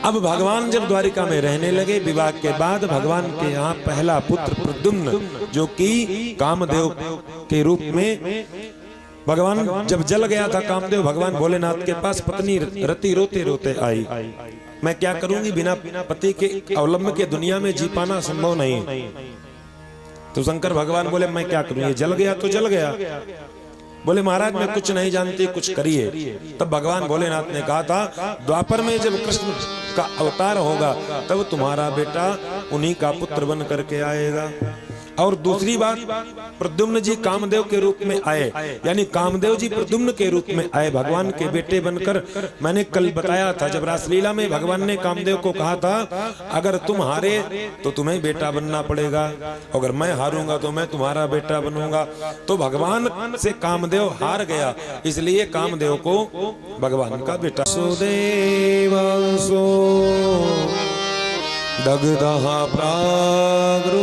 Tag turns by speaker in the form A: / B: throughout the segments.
A: अब भगवान जब द्वारिका में रहने लगे, विवाह के बाद भगवान के यहाँ पहला पुत्र प्रद्युम्न, जो कि कामदेव के रूप में भगवान जब जल गया था कामदेव, भगवान भोलेनाथ के पास पत्नी रति रोते रोते आई। मैं क्या करूंगी, बिना पति के अवलंब के दुनिया में जी पाना संभव नहीं। तो शंकर भगवान बोले मैं क्या करूं, ये जल गया तो जल गया। बोले महाराज मैं कुछ नहीं जानती, कुछ करिए। तब भगवान भोलेनाथ ने कहा था द्वापर में जब कृष्ण का अवतार होगा तब तुम्हारा बेटा उन्हीं का पुत्र बन करके आएगा। और दूसरी बात, प्रद्युम्न जी कामदेव के रूप में आए, यानी कामदेव जी प्रद्युम्न के रूप में आए भगवान के बेटे बनकर। मैंने कल बताया था जब रासलीला में भगवान ने कामदेव को कहा था अगर तुम हारे तो तुम्हें बेटा बनना पड़ेगा, अगर मैं हारूंगा तो मैं तुम्हारा बेटा बनूंगा। तो भगवान से कामदेव हार गया, इसलिए कामदेव को भगवान का बेटा। सुदेवांसो दग्धः प्राग्रुद्रमन्युना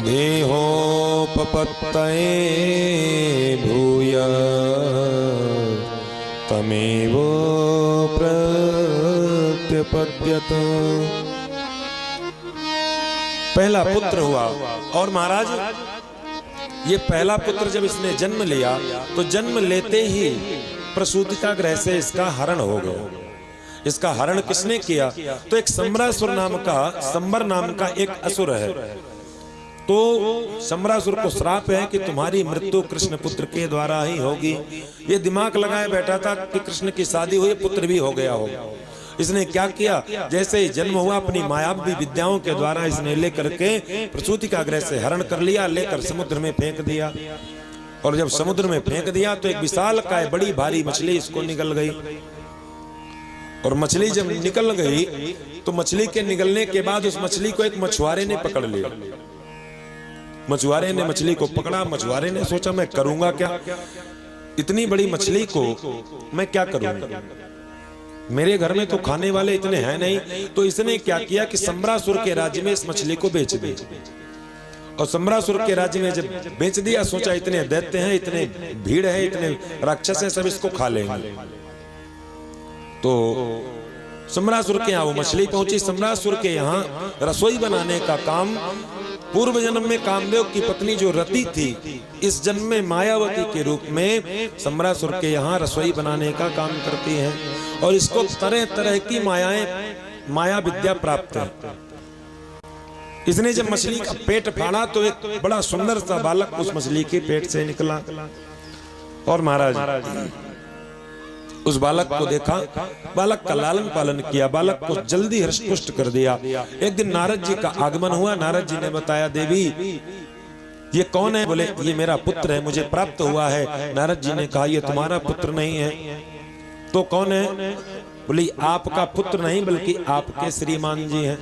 A: देहोपपत्तये भूय तमेव प्रत्यपद्यत। पहला पुत्र हुआ और महाराज ये पहला पुत्र जब इसने जन्म लिया तो जन्म लेते ही प्रसूति का ग्रह से इसका हरण हो गया। इसका हरण किसने किया, तो एक सम्रासुर नाम का, संबर नाम का एक असुर है। तो सम्रासुर को श्राप है कि तुम्हारी मृत्यु कृष्ण पुत्र के द्वारा ही होगी। ये दिमाग लगाए बैठा था कि कृष्ण की शादी हुई, पुत्र भी हो गया होगा। इसने क्या किया, जैसे ही जन्म हुआ अपनी मायावी विद्याओं के द्वारा इसने लेकर के प्रसूति का ग्रह से हरण कर लिया, लेकर समुद्र में फेंक दिया। और जब समुद्र में फेंक दिया तो एक विशालकाय बड़ी भारी मछली इसको निकल गई। और मछली जब निकल गई तो मछली के निकलने के बाद उस मछली को एक मछुआरे ने पकड़ लिया। मछुआरे ने मछली को पकड़ा। मछुआरे ने सोचा मैं करूंगा क्या, इतनी बड़ी मछली को मैं क्या करूंगा, मेरे घर में तो खाने वाले इतने हैं नहीं। तो इसने क्या किया कि सम्रासुर के राज्य में इस मछली को बेच दिया। और सम्रासुर के राज्य में जब बेच दिया, सोचा इतने दैत्य हैं, इतने भीड़ है, इतने राक्षस हैं, सब इसको खा लेंगे। तो सम्रासुर के यहाँ वो मछली पहुंची। सम्रासुर के यहाँ रसोई बनाने का काम पूर्व जन्म में कामदेव की पत्नी जो रति थी, इस जन्म में मायावती के रूप में सम्रासुर के यहाँ रसोई बनाने का काम करती है। और इसको तरह तरह की माया विद्या प्राप्त है। इसने जब मछली का पेट फाड़ा तो एक बड़ा सुंदर सा बालक उस मछली के पेट से निकला। और महाराज उस बालक को देखा, बालक का लालन पालन किया, बालक को जल्दी हृष्ट कर दिया। एक दिन नारद जी का आगमन हुआ। नारद जी ने बताया देवी ये कौन है, बोले ये मेरा पुत्र है, मुझे प्राप्त हुआ है। नारद जी ने कहा ये तुम्हारा पुत्र नहीं है। तो कौन है, बोले आपका पुत्र नहीं बल्कि आपके श्रीमान जी हैं।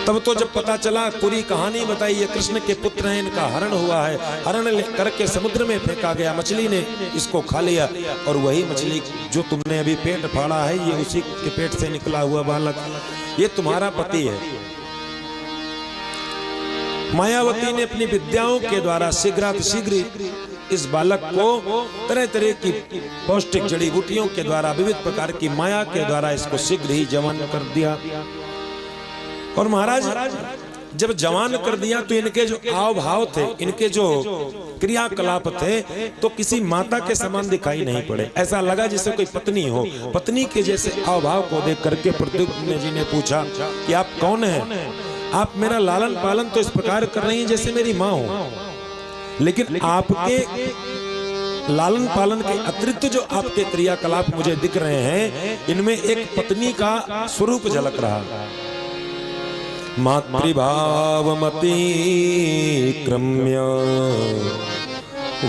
A: तब तो जब पता चला, पूरी कहानी बताई, ये कृष्ण के पुत्र हैं, इनका हरण हुआ है, हरण करके समुद्र में फेंका गया, मछली ने इसको खा लिया। और वही मछली जो तुमने अभी पेट फाड़ा है, ये उसी के पेट से निकला हुआ बालक, ये तुम्हारा पति है। मायावती ने अपनी विद्याओं के द्वारा शीघ्र इस बालक को तरह तरह की पौष्टिक जड़ी बूटियों के द्वारा, विविध प्रकार की माया के द्वारा इसको शीघ्र ही जवान कर दिया। और महाराज जब जवान कर दिया तो इनके जो आव भाव थे, इनके जो क्रियाकलाप थे, तो किसी माता के समान दिखाई नहीं पड़े। ऐसा लगा जैसे कोई पत्नी हो। पत्नी के जैसे आव भाव को देख करके प्रद्युम्न जी ने पूछा कि आप कौन हैं, आप मेरा लालन पालन तो इस प्रकार कर रही हैं जैसे मेरी माँ हो, लेकिन आपके लालन पालन के अतिरिक्त जो आपके क्रियाकलाप मुझे दिख रहे हैं, इनमें एक पत्नी का स्वरूप झलक रहा। मातृभावमतिक्रम्य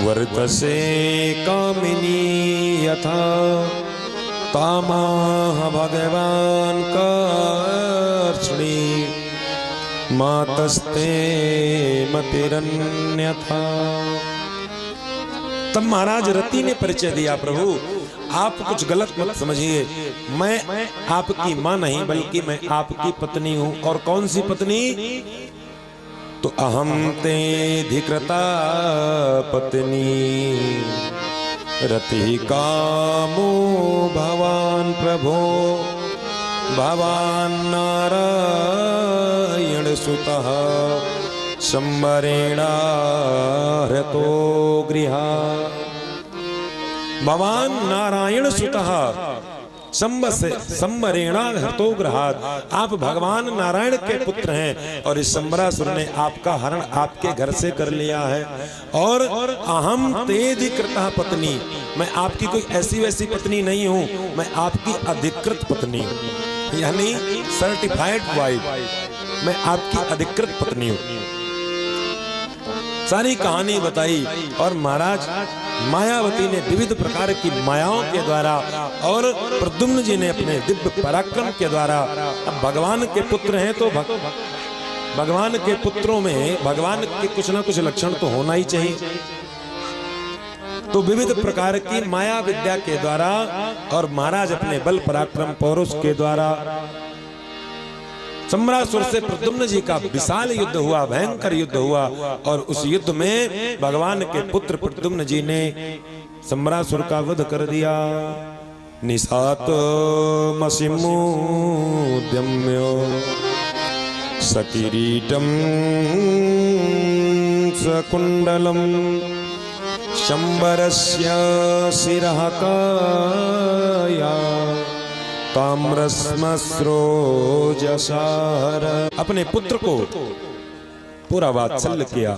A: वर्तसे कामिनी यथा तामाह भगवान कर्षणी मातस्ते मतिरन्यथा। तब महाराज रति ने परिचय दिया, प्रभु आप कुछ गलत मत समझिए, मैं आपकी मां नहीं बल्कि मैं आपकी पत्नी हूं। और कौन सी पत्नी, तो अहम ते धिकृता पत्नी रति कामो भवान प्रभो भवान नारायण सुतः संवरेणाहृतो गृहा। भवान नारायण सुतः संवरेणा हृतो गृहात्। आप भगवान नारायण के पुत्र हैं और इस संबरासुर ने आपका हरण आपके घर से कर लिया है। और अहम तेदि कृता पत्नी, मैं आपकी कोई ऐसी वैसी पत्नी नहीं हूं, मैं आपकी अधिकृत पत्नी हूं, यानी सर्टिफाइड वाइफ, मैं आपकी अधिकृत पत्नी हूं। सारी कहानी बताई और महाराज मायावती ने विविध प्रकार की मायाओं के द्वारा और प्रद्युम्न जी ने अपने दिव्य पराक्रम के द्वारा, अब भगवान के पुत्र हैं तो भगवान के पुत्रों में भगवान के कुछ ना कुछ लक्षण तो होना ही चाहिए। तो विविध प्रकार की माया विद्या के द्वारा और महाराज अपने बल पराक्रम पौरुष के द्वारा सम्रासुर से प्रद्युम्न जी का विशाल युद्ध हुआ, भयंकर युद्ध हुआ। और उस युद्ध में भगवान के पुत्र प्रद्युम्न जी ने सम्रासुर का वध कर दिया। निशात मसिमुद्यम्यो सकिरीटम सकुंडलम शंबरस्य शिरः काया ताम्रस्मस्रोजसार। अपने पुत्र को पूरा वात्सल्य किया।